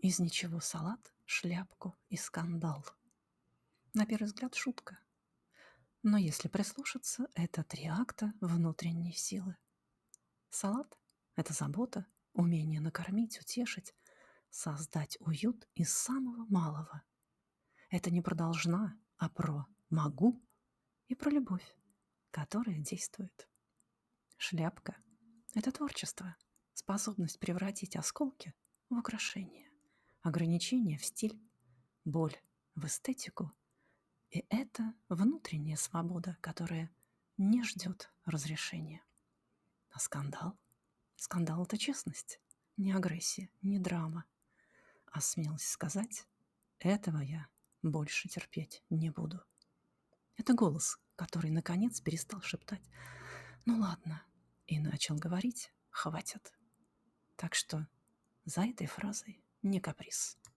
Из ничего салат, шляпку и скандал. На первый взгляд шутка. Но если прислушаться, это 3 акта внутренней силы. Салат– это забота, умение накормить, утешить, создать уют из самого малого. Это не про должна, а про могу и про любовь, которая действует. Шляпка– это творчество, способность превратить осколки в украшения, ограничения в стиль, боль в эстетику. И это внутренняя свобода, которая не ждет разрешения. А скандал? Скандал– это честность, не агрессия, не драма, а смелость сказать: этого я больше терпеть не буду. Это голос, который наконец перестал шептать: ну ладно, и начал говорить: хватит. Так что за этой фразой не каприз.